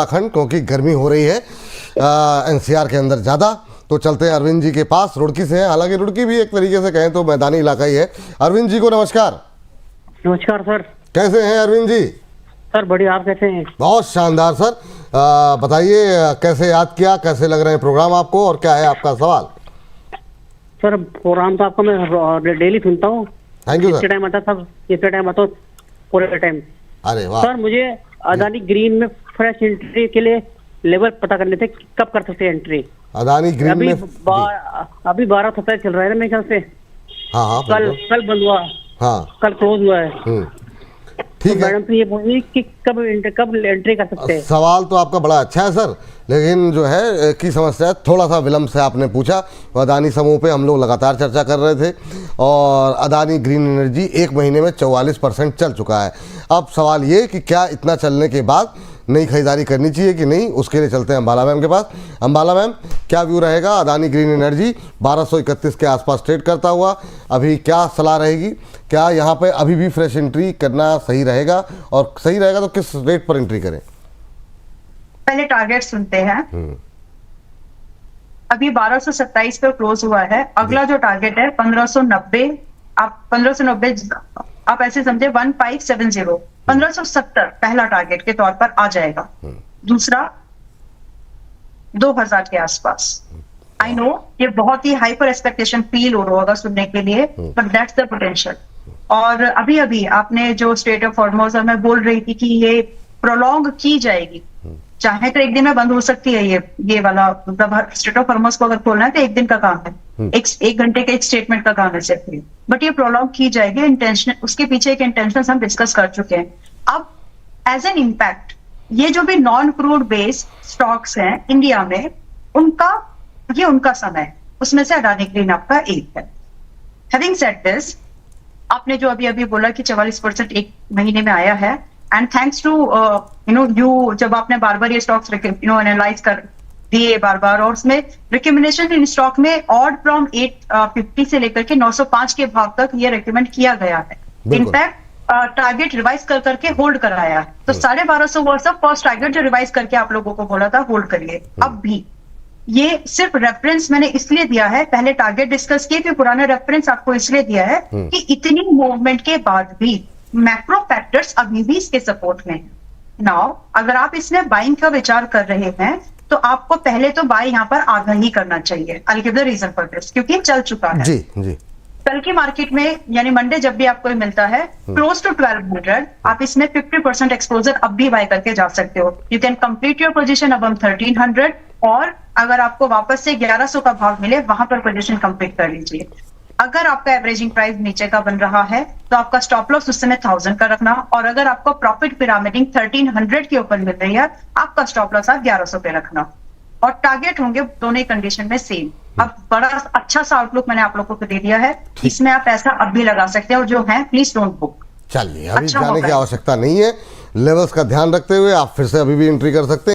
उत्तराखंड क्योंकि गर्मी हो रही है एनसीआर के अंदर ज़्यादा। तो चलते हैं अरविंद जी के पास, रुड़की से हैं। हालांकि रुड़की भी एक तरीके से कहें तो मैदानी इलाका ही है। अरविंद जी को नमस्कार। नमस्कार सर। कैसे हैं अरविंद जी? सर बढ़िया, आप कैसे हैं? बहुत शानदार सर। बताइए कैसे याद किया, कैसे लग रहे हैं प्रोग्राम आपको और क्या है आपका सवाल? सर प्रोग्राम तो आपका मैं डेली सुनता हूँ। थैंक यू इतने सर। टाइम आता सब, इतने टाइम आता पूरे टाइम। अरे वाह सर मुझे अदानी ग्रीन में फ्रेश एंट्री के लिए लेवल पता करने थे, कब कर सकते हैं एंट्री? अदानी ग्रीन अभी में अभी 12:27 चल रहा है ना मेरे ख्याल से। हाँ हाँ कल बंद हुआ, हाँ कल क्लोज हुआ है। ठीक है। मैडम तो ये बोली कि कब एंट्री कर सकते हैं? सवाल तो आपका बड़ा अच्छा है सर, लेकिन जो है की समस्या थोड़ा सा विलम्ब से आपने पूछा। अदानी समूह पे हम लोग लगातार चर्चा कर रहे थे और अदानी ग्रीन एनर्जी 1 महीने में 44% चल चुका है। अब सवाल ये कि क्या इतना चलने के बाद नई खरीदारी करनी चाहिए कि नहीं, उसके लिए चलते हैं अंबाला मैम के पास। अंबाला मैम, क्या व्यू रहेगा? अदानी ग्रीन एनर्जी 1231 के आसपास ट्रेड करता हुआ, अभी क्या सलाह रहेगी? क्या यहाँ पे अभी भी फ्रेश एंट्री करना सही रहेगा, और सही रहेगा तो किस रेट पर एंट्री करें? पहले टारगेट सुनते हैं। अभी 1227 पे क्लोज हुआ है। अगला जो टारगेट है 1590। आप 1590 आप ऐसे समझे 1570 1570 पहला टारगेट के तौर पर आ जाएगा। दूसरा 2000 के आसपास। आई नो ये बहुत ही हाइपर एक्सपेक्टेशन फील हो रहा होगा सुनने के लिए, बट दैट्स द पोटेंशियल। और अभी अभी आपने जो स्टेट ऑफ हॉर्मोज मैं बोल रही थी कि ये प्रोलॉन्ग की जाएगी, चाहे तो एक दिन में बंद हो सकती है। ये वाला मतलब स्टेट ऑफ हॉर्मोज को अगर खोलना है तो एक दिन का काम है, एक घंटे के एक स्टेटमेंट का काम है सिर्फ, बट ये प्रोलॉन्ग की जाएगी। इंटेंशन, उसके पीछे एक इंटेंशन हम डिस्कस कर चुके हैं। अब एज एन इम्पैक्ट ये जो भी नॉन क्रूड बेस्ड स्टॉक्स हैं इंडिया में, उनका समय, उसमें से अडानी ग्रीन आपका एक है। हैविंग सेड दिस, आपने जो अभी बोला कि 44% एक महीने में आया है, एंड थैंक्स टू यू जब आपने बार ये स्टॉक्स एनालाइज कर दिए बार, और उसमें रिकमेंडेशन इन स्टॉक में ऑड फ्रॉम 850 से लेकर के 905 के भाव तक ये रिकमेंड किया गया है। इनफैक्ट टारगेट रिवाइज करके होल्ड कराया है। तो 1250 हुआ सब फर्स्ट टारगेट जो रिवाइज करके आप लोगों को बोला था होल्ड करिए। अब भी ये सिर्फ रेफरेंस मैंने इसलिए दिया है, पहले टारगेट डिस्कस किए फिर पुराना रेफरेंस आपको इसलिए दिया है कि इतनी मूवमेंट के बाद भी मैक्रो फैक्टर्स अभी भी इसके सपोर्ट में। नाउ अगर आप इसमें बाइंग का विचार कर रहे हैं तो आपको पहले तो बाय यहाँ पर आधा ही करना चाहिए। I give the reason for this, क्योंकि चल चुका है। जी। कल की मार्केट में यानी मंडे जब भी आपको मिलता है क्लोज टू 1200, आप इसमें 50% एक्सपोजर अब भी बाय करके जा सकते हो। You can complete your position अब 1300, और अगर आपको वापस से 1100 का भाव मिले वहां पर पोजीशन कंप्लीट कर लीजिए। अगर आपका एवरेजिंग प्राइस नीचे का बन रहा है तो आपका स्टॉप लॉस उस समय 1000 का रखना, और अगर आपको प्रॉफिट पिरामिडिंग 1300 के ऊपर मिल रही है आपका स्टॉप लॉस आप 1100 पे रखना, और टारगेट होंगे दोनों कंडीशन में सेम। अब बड़ा अच्छा सा आउटलुक मैंने आप लोगों को दे दिया है, इसमें आप पैसा अब भी लगा सकते हैं, और जो है प्लीज डोंट बुक। चलिए, अभी जाने की आवश्यकता नहीं है। लेवल्स का ध्यान रखते हुए आप फिर से अभी भी एंट्री कर सकते हैं।